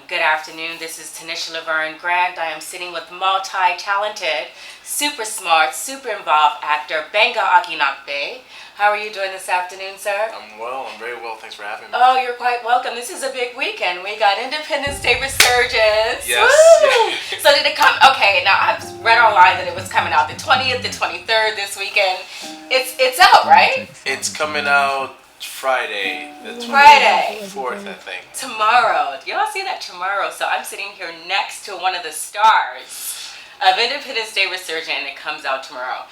Good afternoon. This is Tanisha LaVerne Grant. I am sitting with multi-talented, super smart, super involved actor Gbenga Akinnagbe. How are you doing this afternoon, sir? I'm well. I'm very well. Thanks for having me. Oh, you're quite welcome. This is a big weekend. We got Independence Day Resurgence. Yes. Woo! So did it come? Okay, now I've read online that it was coming out the 20th, the 23rd this weekend. It's out, right? It's coming out Friday, the 24th, I think. Tomorrow. Y'all see that tomorrow? So I'm sitting here next to one of the stars of Independence Day Resurgence, and it comes out tomorrow.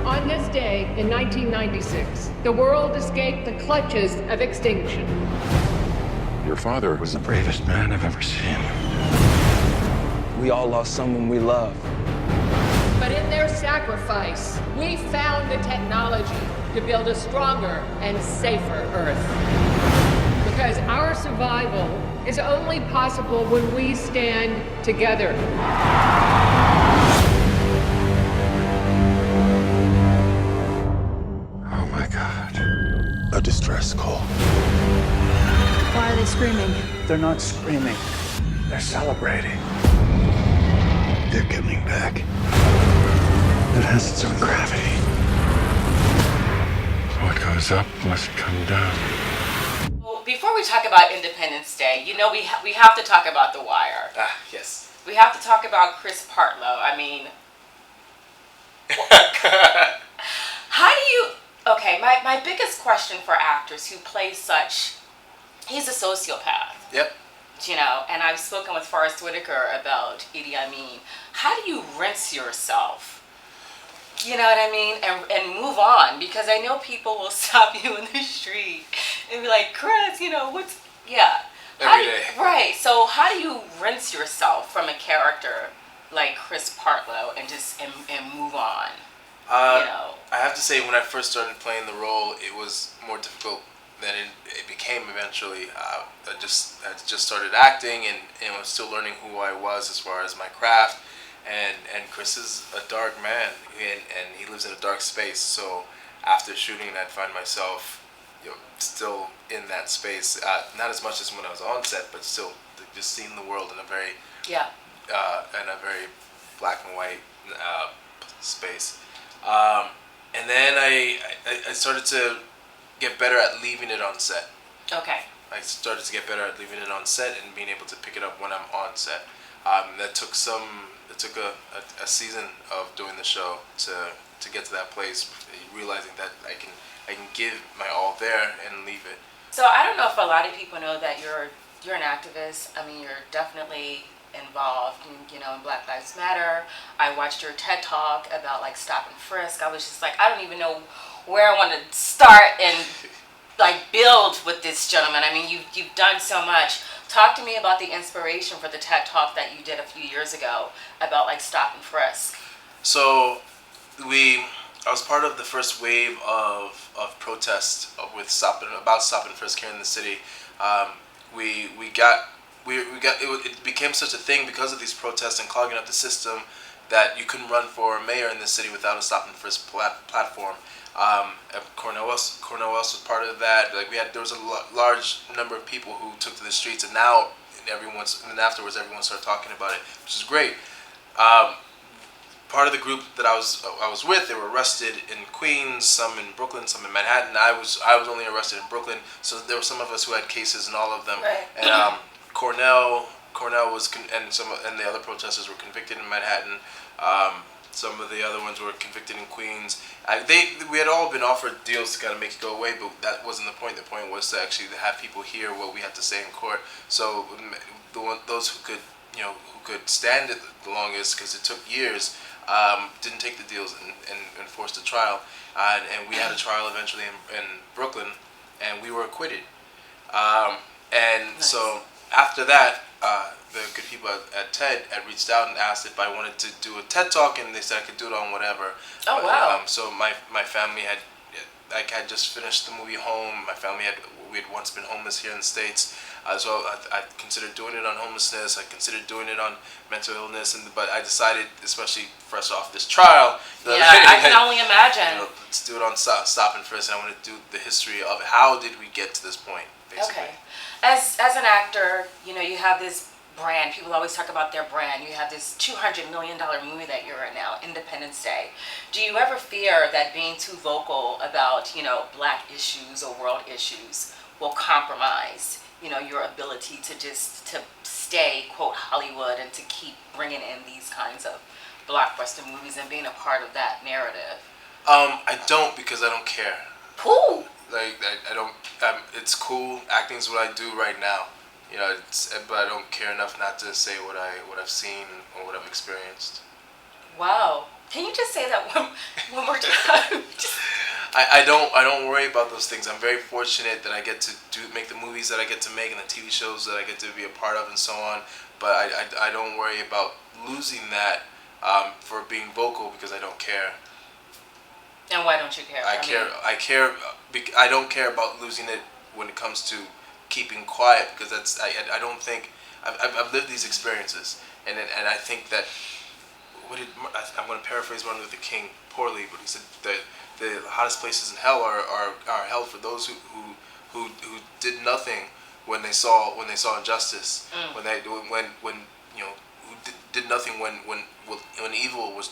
On this day in 1996, the world escaped the clutches of extinction. Your father was the bravest man I've ever seen. We all lost someone we love. But in their sacrifice, we found the technology to build a stronger and safer Earth. Because our survival is only possible when we stand together. Oh my God. A distress call. Why are they screaming? They're not screaming. They're celebrating. They're coming back. It has its own gravity. What goes up must come down. Well, before we talk about Independence Day, you know we have to talk about The Wire. Yes. We have to talk about Chris Partlow. I mean, how do you... Okay, my biggest question for actors who play such... He's a sociopath. Yep. You know, and I've spoken with Forrest Whitaker about Idi Amin. How do you rinse yourself? You know what I mean? And move on. Because I know people will stop you in the street and be like, Chris, you know, what's... Yeah. Every day. Right. So how do you rinse yourself from a character like Chris Partlow and just and move on? You know? I have to say, when I first started playing the role, it was more difficult than it became eventually. I just started acting and was still learning who I was as far as my craft. And Chris is a dark man, and he lives in a dark space. So after shooting, I'd find myself, still in that space. Not as much as when I was on set, but still just seeing the world in a very black and white space. And then I started to get better at leaving it on set. Okay. I started to get better at leaving it on set and being able to pick it up when I'm on set. It took a season of doing the show to get to that place, realizing that I can give my all there and leave it. So I don't know if a lot of people know that you're an activist. I mean, you're definitely involved in Black Lives Matter. I watched your TED Talk about like stop and frisk. I was just like, I don't even know where I want to start and like build with this gentleman. I mean, you've done so much. Talk to me about the inspiration for the TED Talk that you did a few years ago about like stop and frisk. So I was part of the first wave of protests about stop and frisk here in the city. It became such a thing because of these protests and clogging up the system that you couldn't run for mayor in the city without a stop and frisk platform. Cornell West was part of that. Like there was a large number of people who took to the streets, and now afterwards everyone started talking about it, which is great. Part of the group that I was with, they were arrested in Queens, some in Brooklyn, some in Manhattan. I was only arrested in Brooklyn, so there were some of us who had cases in all of them. Right. And Cornell was and the other protesters were convicted in Manhattan. Some of the other ones were convicted in Queens. We had all been offered deals to kind of make it go away, but that wasn't the point. The point was to actually have people hear what we had to say in court. So those who could stand it the longest, because it took years, didn't take the deals and forced a trial. And we had a trial eventually in Brooklyn, and we were acquitted. Nice. So after that, the good people at TED had reached out and asked if I wanted to do a TED Talk, and they said I could do it on whatever. Oh, wow. So my family had just finished the movie Home. My family we had once been homeless here in the States. So I considered doing it on homelessness. I considered doing it on mental illness, but I decided, especially fresh off this trial, Yeah, I can only imagine. let's do it on Stop and Frisk. And I want to do the history of it. How did we get to this point, basically. Okay. As an actor, you have this brand. People always talk about their brand. You have this $200 million movie that you're in now, Independence Day. Do you ever fear that being too vocal about, black issues or world issues will compromise, your ability to stay, quote, Hollywood and to keep bringing in these kinds of blockbuster movies and being a part of that narrative? I don't, because I don't care. Cool. Like I don't. It's cool. Acting is what I do right now. But I don't care enough not to say what I've seen or what I've experienced. Wow. Can you just say that one more time? I don't worry about those things. I'm very fortunate that I get to make the movies that I get to make and the TV shows that I get to be a part of and so on. But I don't worry about losing that for being vocal, because I don't care. And why don't you care? I care. I don't care about losing it when it comes to keeping quiet, because I don't think I've lived these experiences, and I think that I'm going to paraphrase Martin Luther King poorly, but he said that the hottest places in hell are hell for those who did nothing when they saw injustice, when who did nothing when evil was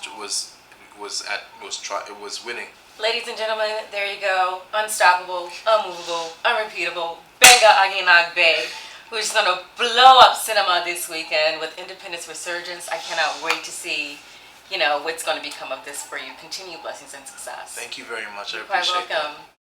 winning. Ladies and gentlemen, there you go. Unstoppable, unmovable, unrepeatable, Gbenga Akinnagbe, who's going to blow up cinema this weekend with Independence Resurgence. I cannot wait to see, what's going to become of this for you. Continued blessings and success. Thank you very much. You're I appreciate quite welcome. that.